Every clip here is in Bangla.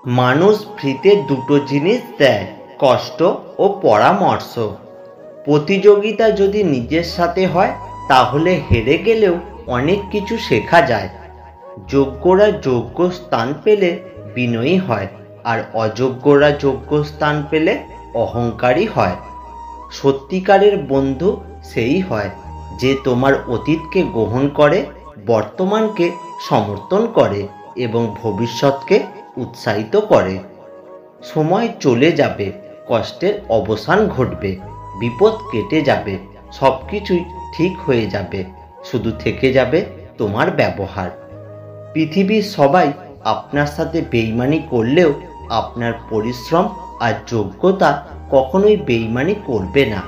মানুষ ফ্রিতে দুটো জিনিস দেয়, কষ্ট ও পরামর্শ। প্রতিযোগিতা যদি নিজের সাথে হয় তাহলে হেরে গেলেও অনেক কিছু শেখা যায়। যোগ্যরা যোগ্য স্থান পেলে বিনয়ী হয়, আর অযোগ্যরা যোগ্য স্থান পেলে অহংকারী হয়। সত্যিকারের বন্ধু সেই হয় যে তোমার অতীতকে গ্রহণ করে, বর্তমানকে সমর্থন করে এবং ভবিষ্যৎকে উৎসাহিত করে। সময় চলে যাবে, কষ্টের অবসান ঘটবে, বিপদ কেটে যাবে, সব কিছুই ঠিক হয়ে যাবে, শুধু থেকে যাবে তোমার ব্যবহার। পৃথিবীর সবাই আপনার সাথে বেইমানি করলেও আপনার পরিশ্রম আর যোগ্যতা কখনোই বেইমানি করবে না।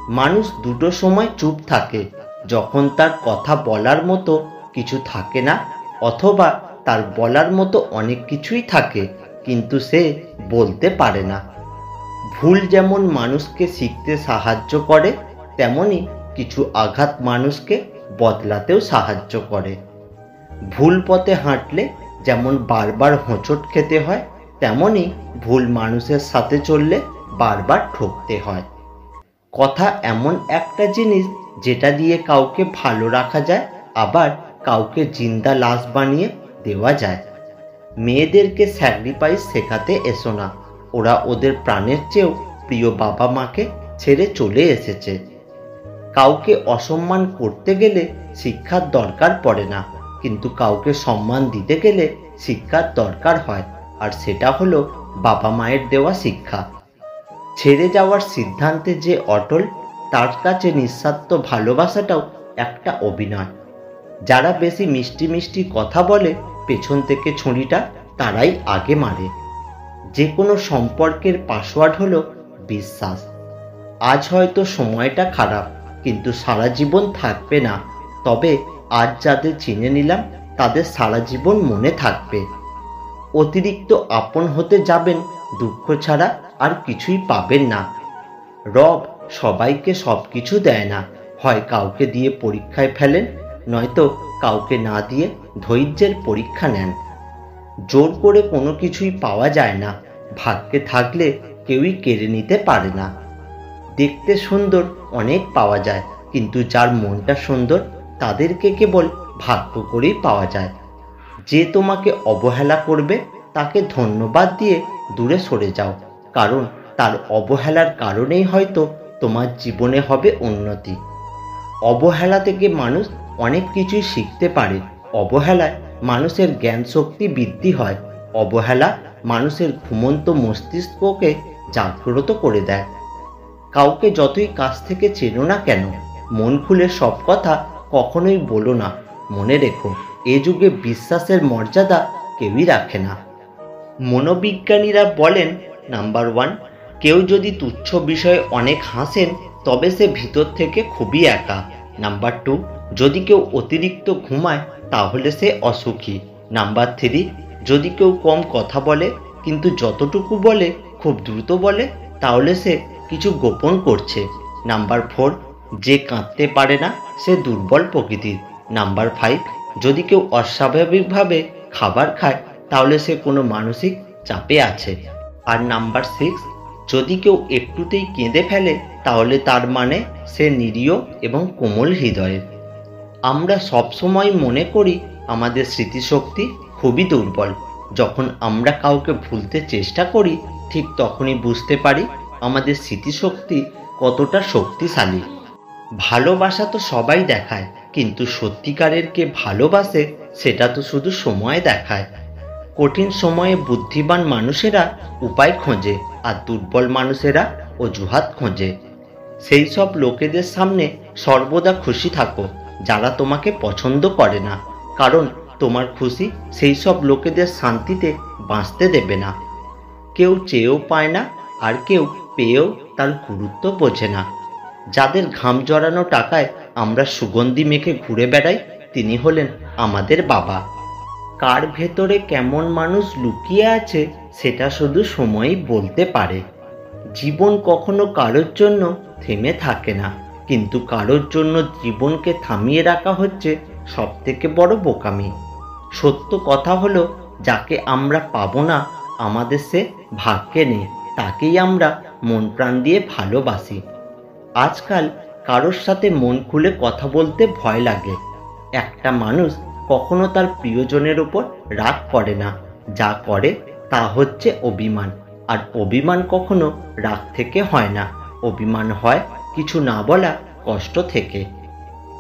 মানুষ দুটো সময় চুপ থাকে, যখন তার কথা বলার মতো কিছু থাকে না, অথবা তার বলার মতো অনেক কিছুই থাকে কিন্তু সে বলতে পারে না। ভুল যেমন মানুষকে শিখতে সাহায্য করে, তেমনি কিছু আঘাত মানুষকে বদলাতেও সাহায্য করে। ভুল পথে হাঁটলে যেমন বারবার হোঁচট খেতে হয়, তেমনি ভুল মানুষের সাথে চললে বারবার ঠকতে হয়। কথা এমন একটা জিনিস যেটা দিয়ে কাউকে ভালো রাখা যায়, আবার কাউকে জিন্দা লাশ বানিয়ে দেওয়া যায়। মেয়েদেরকে স্যাক্রিফাইস শেখাতে এসো না, ওরা ওদের প্রাণের চেয়েও প্রিয় বাবা মাকে ছেড়ে চলে এসেছে। কাউকে অসম্মান করতে গেলে শিক্ষার দরকার পড়ে না, কিন্তু কাউকে সম্মান দিতে গেলে শিক্ষার দরকার হয়, আর সেটা হলো বাবা মায়ের দেওয়া শিক্ষা। ছেড়ে যাওয়ার সিদ্ধান্তে যে অটল, তার কাছে নিঃস্বার্থ ভালোবাসাটাও একটা অভিনয়। যারা বেশি মিষ্টি মিষ্টি কথা বলে পেছন থেকে ছুরিটা তারাই আগে মারে। যে কোনো সম্পর্কের পাসওয়ার্ড হলো বিশ্বাস। আজ হয়তো সময়টা খারাপ, কিন্তু সারা জীবন থাকবে না। তবে আজ যাদের চিনে নিলাম তাদের সারা জীবন মনে থাকবে। অতিরিক্ত আপন হতে যাবেন, দুঃখ ছাড়া আর কিছুই পাবেন না। রব সবাইকে সব কিছু দেয় না, হয় কাউকে দিয়ে পরীক্ষায় ফেলেন, নয়তো কাউকে না দিয়ে ধৈর্যের পরীক্ষা নেন। জোর করে কোনো কিছুই পাওয়া যায় না, ভাগ্যে থাকলে কেউই কেড়ে নিতে পারে না। দেখতে সুন্দর অনেক পাওয়া যায়, কিন্তু যার মনটা সুন্দর তাদেরকে কেবল ভাগ্য করেই পাওয়া যায়। যে তোমাকে অবহেলা করবে তাকে ধন্যবাদ দিয়ে দূরে সরে যাও, কারণ তার অবহেলার কারণেই হয়তো তোমার জীবনে হবে উন্নতি। অবহেলা থেকে মানুষ অনেক কিছুই শিখতে পারে। অবহেলায় মানুষের জ্ঞান শক্তি বৃদ্ধি হয়। অবহেলা মানুষের ঘুমন্ত মস্তিষ্ককে জাগ্রত করে দেয়। কাউকে যতই কাছ থেকে চেনো না কেন, মন খুলে সব কথা কখনোই বলো না। মনে রেখো, এ যুগে বিশ্বাসের মর্যাদা কেউই রাখে না। মনোবিজ্ঞানীরা বলেন, নাম্বার 1, কেউ যদি তুচ্ছ বিষয়ে অনেক হাসেন তবে সে ভিতর থেকে খুবই একা। নাম্বার 2, যদি কেউ অতিরিক্ত ঘুমায় তাহলে সে অসুখী। নাম্বার 3, যদি কেউ কম কথা বলে কিন্তু যতটুকু বলে খুব দ্রুত বলে, তাহলে সে কিছু গোপন করছে। নাম্বার 4, যে কাঁদতে পারে না সে দুর্বল প্রকৃতির। নাম্বার 5, যদি কেউ অস্বাভাবিকভাবে খাবার খায় তাহলে সে কোনো মানসিক চাপে আছে। আর নাম্বার 6, যদি কেউ একটুতেই কেঁদে ফেলে তাহলে তার মানে সে নিরীহ এবং কোমল হৃদয়ের। আমরা সবসময় মনে করি আমাদের স্মৃতিশক্তি খুবই দুর্বল। যখন আমরা কাউকে ভুলতে চেষ্টা করি, ঠিক তখনই বুঝতে পারি আমাদের স্মৃতিশক্তি কতটা শক্তিশালী। ভালোবাসা তো সবাই দেখায়, কিন্তু সত্যিকারের কে ভালোবাসে সেটা তো শুধু সময় দেখায়। কঠিন সময়ে বুদ্ধিমান মানুষেরা উপায় খোঁজে, আর দুর্বল মানুষেরা অজুহাত খোঁজে। সেই সব লোকেদের সামনে সর্বদা খুশি থাকো যারা তোমাকে পছন্দ করে না, কারণ তোমার খুশি সেই সব লোকেদের শান্তিতে বাঁচতে দেবে না। কেউ চেয়েও পায় না, আর কেউ পেয়েও তার গুরুত্ব বোঝে না। যাদের ঘাম জড়ানো টাকায় আমরা সুগন্ধি মেখে ঘুরে বেড়াই, তিনি হলেন আমাদের বাবা। কার ভেতরে কেমন মানুষ লুকিয়ে আছে সেটা শুধু সময়ই বলতে পারে। জীবন কখনো কারোর জন্য থেমে থাকে না, কিন্তু কারোর জন্য জীবনকে থামিয়ে রাখা হচ্ছে সবথেকে বড় বোকামি। সত্য কথা হলো, যাকে আমরা পাবো না আমাদের সে ভাগ্যে নেই, তাকেই আমরা মন প্রাণ দিয়ে ভালোবাসি। আজকাল কারোর সাথে মন খুলে কথা বলতে ভয় লাগে। একটা মানুষ কখনো তার প্রিয়জনের ওপর রাগ করে না, যা করে তা হচ্ছে অভিমান। আর অভিমান কখনো রাগ থেকে হয় না, অভিমান হয় কিছু না বলা কষ্ট থেকে।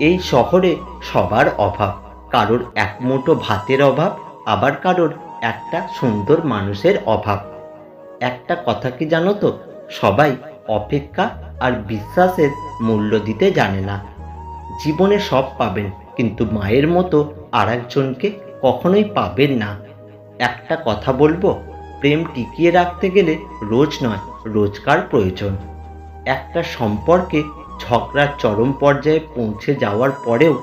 এই শহরে সবার অভাব, কারোর এক মুঠো ভাতের অভাব, আবার কারোর একটা সুন্দর মানুষের অভাব। একটা কথা কি জানো তো, সবাই অপেক্ষা আর বিশ্বাসের মূল্য দিতে জানে না। জীবনে সব পাবেন, কিন্তু মায়ের মতো আর একজনকে কখনোই পাবেন না। একটা কথা বলবো, প্রেম টিকিয়ে রাখতে গেলে রোজ নয়, রোজকার প্রয়োজন। একটা সম্পর্কে ঝগড়ার চরম পর্যায়ে পৌঁছে যাওয়ার পরেও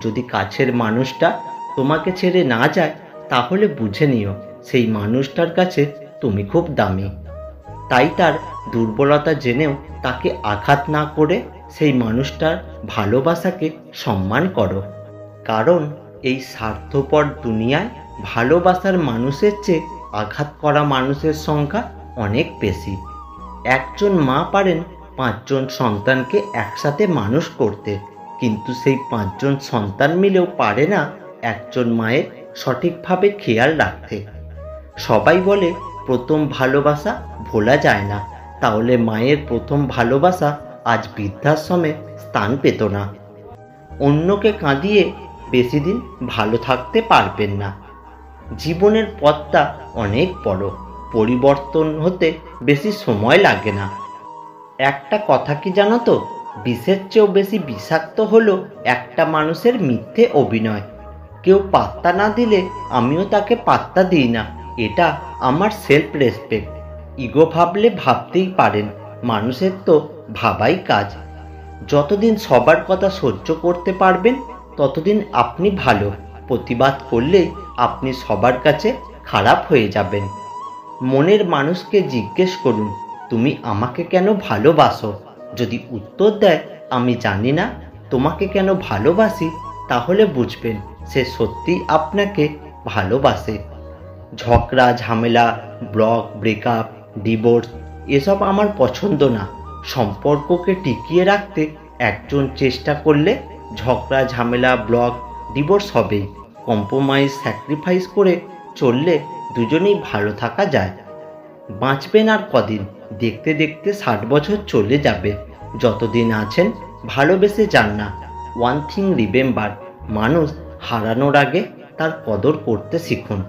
যদি কাছের মানুষটা তোমাকে ছেড়ে না যায়, তাহলে বুঝে নিও সেই মানুষটার কাছে তুমি খুব দামি। তাই তার দুর্বলতা জেনেও তাকে আঘাত না করে সেই মানুষটার ভালোবাসাকে সম্মান করো। কারণ এই স্বার্থপর দুনিয়ায় ভালোবাসার মানুষের চেয়ে আঘাত করা মানুষের সংখ্যা অনেক বেশি। একজন মা পারেন 5 জন সন্তানকে একসাথে মানুষ করতে, কিন্তু সেই 5 জন সন্তান মিলেও পারে না একজন মায়ের সঠিকভাবে খেয়াল রাখতে। সবাই বলে প্রথম ভালোবাসা ভোলা যায় না, তাহলে মায়ের প্রথম ভালোবাসা আজ বৃদ্ধাশ্রমে স্থান পেত না। অন্যকে কাঁদিয়ে বেশি দিন ভালো থাকতে পারবেন না। জীবনের পথটা অনেক বড়, পরিবর্তন হতে বেশি সময় লাগে না। একটা কথা কি জানো তো, বিষের চেয়েও বেশি বিষাক্ত হলো একটা মানুষের মিথ্যে অভিনয়। কেউ পাত্তা না দিলে আমিও তাকে পাত্তা দিই না, এটা আমার সেলফ রেসপেক্ট। ইগো ভাবলে ভাবতেই পারেন, মানুষের তো ভাবাই কাজ। যতদিন সবার কথা সহ্য করতে পারবেন ততদিন আপনি ভালো, প্রতিবাদ করলেই আপনি সবার কাছে খারাপ হয়ে যাবেন। মনের মানুষকে জিজ্ঞেস করুন, তুমি আমাকে কেন ভালোবাসো? যদি উত্তর দেয় আমি জানি না তোমাকে কেন ভালোবাসি, তাহলে বুঝবেন সে সত্যি আপনাকে ভালোবাসে। ঝগড়া ঝামেলা, ব্রেকআপ, ডিভোর্স এসব আমার পছন্দ না। সম্পর্ককে টিকিয়ে রাখতে একজন চেষ্টা করলে ঝগড়া ঝামেলা, ডিভোর্স হবেই। কম্প্রোমাইজ, স্যাক্রিফাইস করে চললে দুজনেই ভালো থাকা যায়। বাঁচবেন আর কদিন, দেখতে দেখতে 60 বছর চলে যাবে। যতদিন আছেন ভালোবেসে যান না। ওয়ান থিং রিমেম্বার, মানুষ হারানোর আগে তার কদর করতে শিখুন।